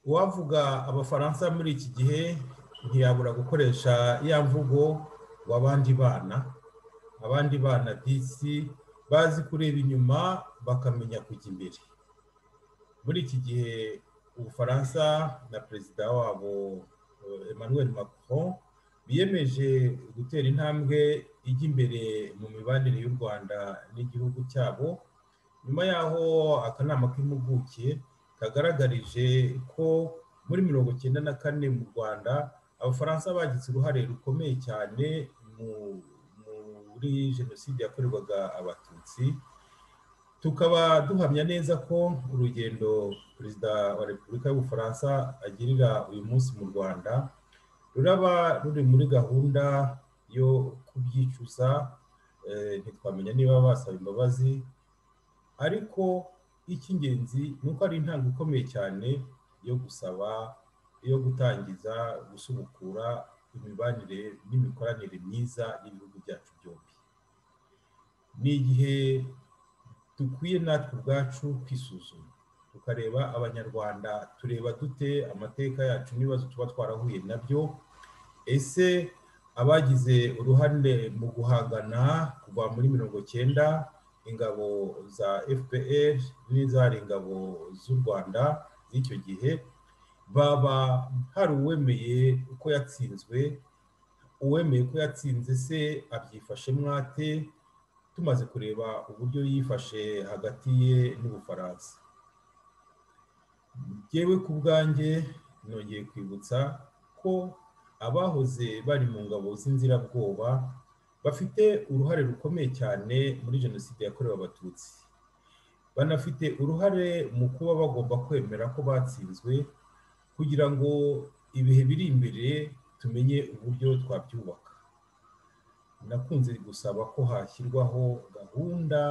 uwavuga abafaransa muri iki gihe ntiyabura gukoresha ya mvugo ngo abandi bana disi bazi kureba inyuma bakamenya kujya imbere. Muri iki gihe ubufaransa na perezida wabo Emmanuel Macron biyemeje gutera intambwe ijya imbere mu mibanire y'u Rwanda n'igihugu cyabo, nyuma yaho akanama k'impuguke kagaragarije ko muri 1994 mu Rwanda abafaransa bagize uruhare rukomeye cyane muri jenoside yakorerwaga abatutsi. Tukaba duhamya neza ko urugendo perezida wa Repubulika y'Ubufaransa agirira uyu munsi mu Rwanda ruraba ruri muri gahunda yo kubyicuza. Ntitwamenya niba basaba imbabazi, ariko icy'ingenzi ni uko ari intambwe ikomeye cyane yo gutangiza gusubukura imibanire n'imikoranire myiza y'ibihugu byacu byombi. Ni igihe dukwiye natwe ubwacu kwisuzuma tukareba abanyarwanda tureba dute amateka yacu n'ibibazo tuba twarahuye nabyo. Ese abagize uruhare mu guhangana kuva muri 1990 ingabo za FPR n'izari ingabo z'u Rwanda z'icyo gihe, baba hari uwemeye ko yatsinze se abyifashe mwate? Tumaze kureba uburyo yifashe hagati ye n'Ubufaransa, yewe ku bwanjye nongeye kwibutsa ko abahoze bari mu ngabo z'inzirabwoba bafite uruhare rukomeye cyane muri jenoside yakorewe abatutsi, banafite uruhare mu kuba bagomba kwemera ko batsinzwe, kugira ngo ibihe biri imbere tumenye uburyo twabyubaka. Nakunze gusaba ko hashyirwaho gahunda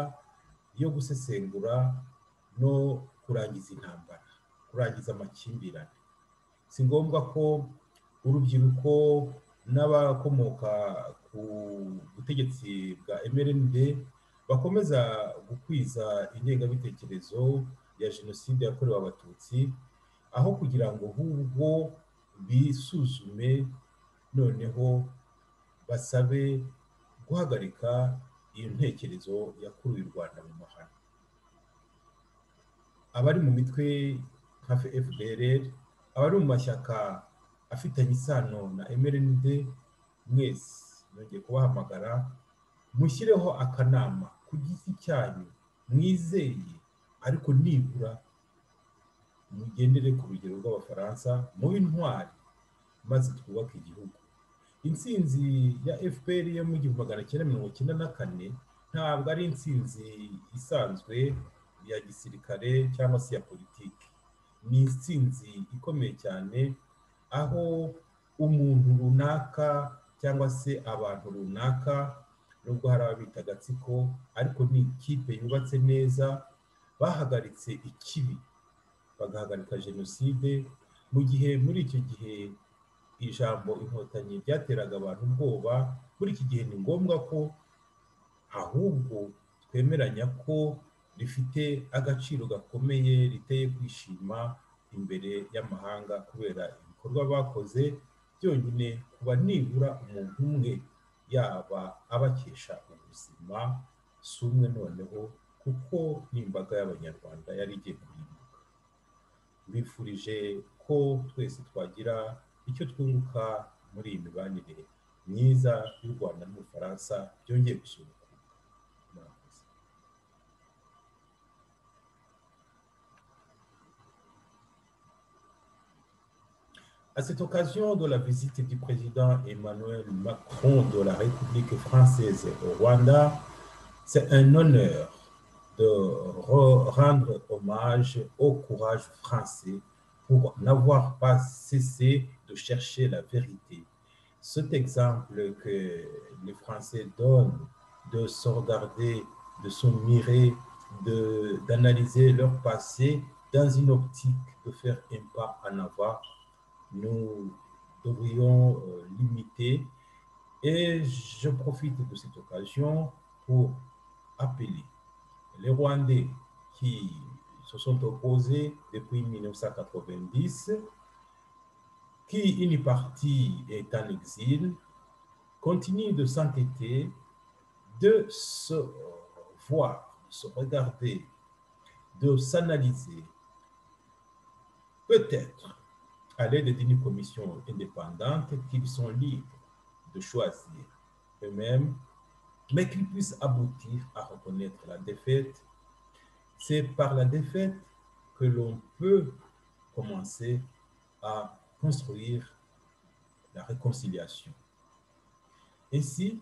yo gusesengura no kurangiza intambara, kurangiza amakimbirane. Si ngombwa ko urubyiruko n'abakomoka ku butegetsi bwa MRND bakomeza gukwiza ingengabitekerezo ya jenoside yakorewe abatutsi, aho kugira ngo ahubwo bisuzume noneho basabe guhagarika iyo ntekerezo yakuruye u Rwanda mu mahano. Abari mu mitwe nka FDLR, abari mu mashyaka afitanye isano na MRND, mwese nongeye kubahamagara mushyireho akanama ku giti cyanyu mwizeye, ariko nibura mugendere ku rugero rw'abafaransa, mube intwari maze twubake igihugu. Intsinzi ya FPR yo mu 1994 ntabwo ari intsinzi isanzwe ya gisirikare cyangwa se ya politiki. Ni intsinzi ikomeye cyane, aho umuntu runaka cyangwa se abantu runaka, nubwo hari ababita agatsiko, ariko ni ikipe yubatse neza, bahagaritse ikibi, bagahagarika jenoside. Mu gihe muri icyo gihe ijambo inkotanyi ryateraga abantu ubwoba, muri iki gihe ni ngombwa ko ahubwo twemeranya ko rifite agaciro gakomeye, riteye kwishima imbere y'amahanga kubera ibikorwa bakoze. Byonyine kuba nibura umuntu umwe yaba abakesha ubuzima, si umwe noneho, kuko n'imbaga y'abanyarwanda yari igiye kurimbuka. Mbifurije ko twese twagira icyo twunguka muri iyi mibanire myiza y'u Rwanda n'Ubufaransa byongeye gusubukurwa. À cette occasion de la visite du président Emmanuel Macron de la République française au Rwanda, c'est un honneur de rendre hommage au courage français pour n'avoir pas cessé de chercher la vérité. Cet exemple que les Français donnent de se regarder, de se mirer, d'analyser leur passé dans une optique de faire un pas en avant, nous devrions l'imiter. Et je profite de cette occasion pour appeler les Rwandais qui se sont opposés depuis 1990, qui, une partie est en exil, continue de s'entêter, de se voir, de se regarder, de s'analyser, peut-être à l'aide d'une commission indépendante qu'ils sont libres de choisir eux-mêmes, mais qu'ils puissent aboutir à reconnaître la défaite. C'est par la défaite que l'on peut commencer à construire la réconciliation. Ainsi,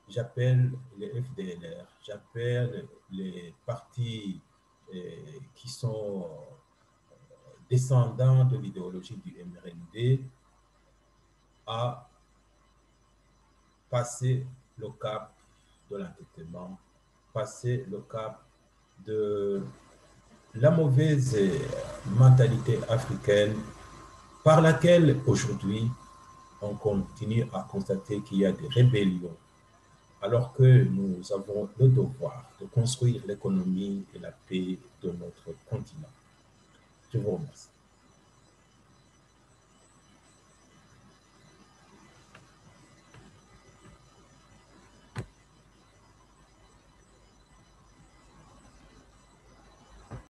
j'appelle les FDLR, j'appelle les partis qui sont descendants de l'idéologie du MRND à passer le cap de l'entêtement, passer le cap de la mauvaise mentalité africaine par laquelle aujourd'hui on continue à constater qu'il y a des rébellions, alors que nous avons le devoir de construire l'économie et la paix de notre continent. Je vous remercie.